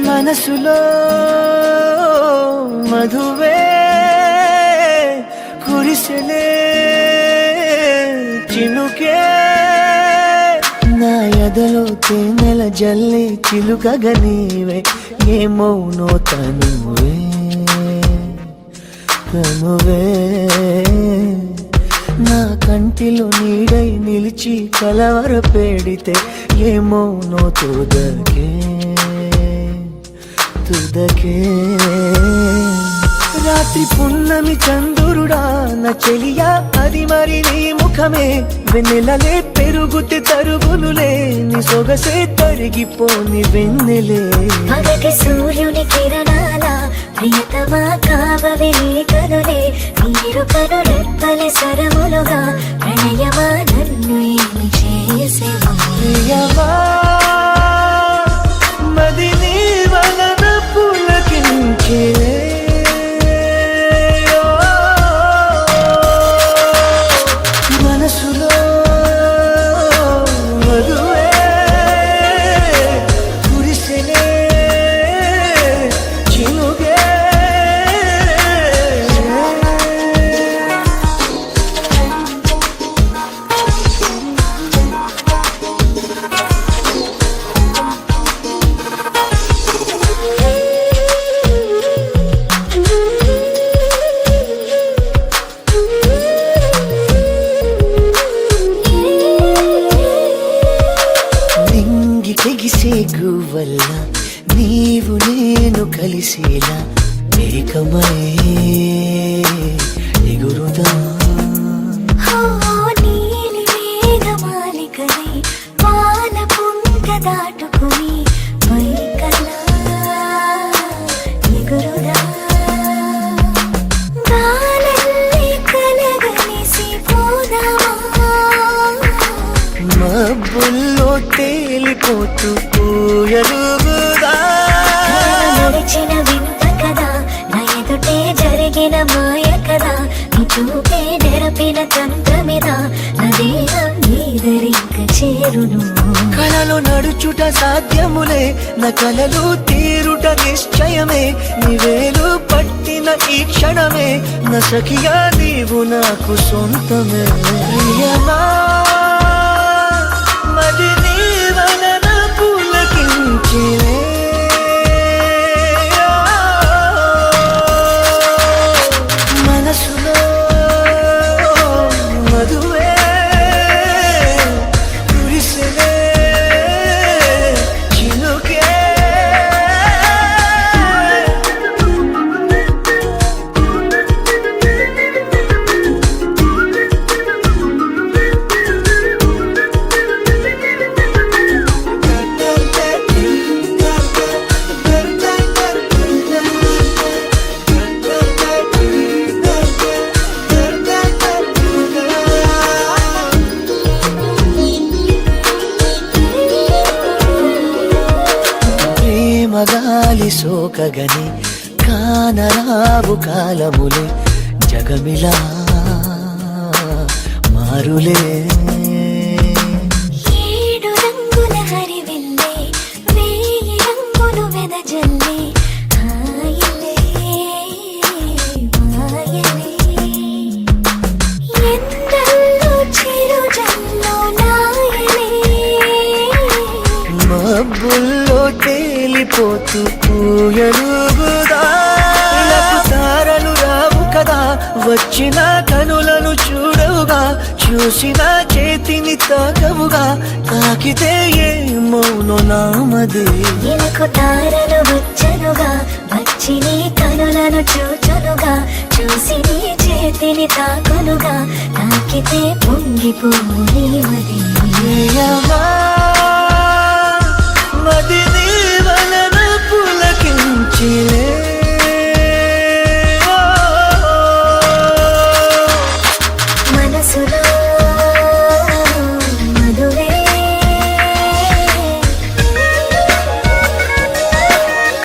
మనసులో మధువే కురిసెలే చినుకే నా ఎదలో తేనెల జల్లి చిలుకగా నీవే ఏమౌనో తనువే తనువే నా కంటిలో నీడై నిలిచి కలవర పెడితే ఏమౌనో తుదకే తుదకే రాత్రి పున్నమి చంద్రుడా నా చెలియా అది మరి నీ ముఖమే వెన్నెలలే పెరుగుతే తరుగునులే నీ సొగసే తరిగిపోని వెన్నెలే పగటి సూర్యుని కిరణాల ప్రియతమా కావవే నీ కనులే నీరు కను రెప్పలే సరములుగా ప్రణయమా నన్ను ఏమి చేసేవా ప్రియమా మది నీ వలన పులకించే మనసులో మధువే కురిసెలే చినుకే తెగిసే గువ్వల్ల నీవు నేను కలిసేలా ఏకమై ఎగురుదా నీలి మేఘమాలికలై పాల పుంక దాటుకుని పైకలా ఎగురుదా గాలల్లి కలగలిసి పోదామా మబ్బుల్లో తేలిపోతూ పూయలుగుదా నడిచిన వింత కదా నా ఎదుటే జరిగిన మాయ కదా నీ చూపే నెరపిన తంత్రమిదా నా దేహం నీదరింక చేరును కళలో నడుచుట సాధ్యములే నా కలలు తీరుట నిశ్చయమే నీవేలు పట్టిన ఈ క్షణమే నా సఖియా నీవు నాకు సొంతమే ప్రియమా మది నీ వలన పులకించే మనసులో మధువే కురిసెలే చినుకే మగాలి సోకగని కానరావు కాలములే జగమిలా మారులే ఏడు రంగుల హరివిల్లే వేయి రంగులు వెదజల్లే హాయిలే మాయలే ఎందల్లో చిరుజల్లో నాయలే మబ్బుల్లో తేలిపోతూ పూయలుగుదా తారలు రావు కదా వచ్చిన కనులను చూడవుగా చూసిన చేతిని తాకవుగా తాకితే ఏ మౌనో నామదే ఇలకు తారలు వచ్చనుగా వచ్చి నీ కనులను చూచనుగా చూసి నీ చేతిని తాకునుగా తాకితే పొంగిపోవు నీ మది ప్రియమా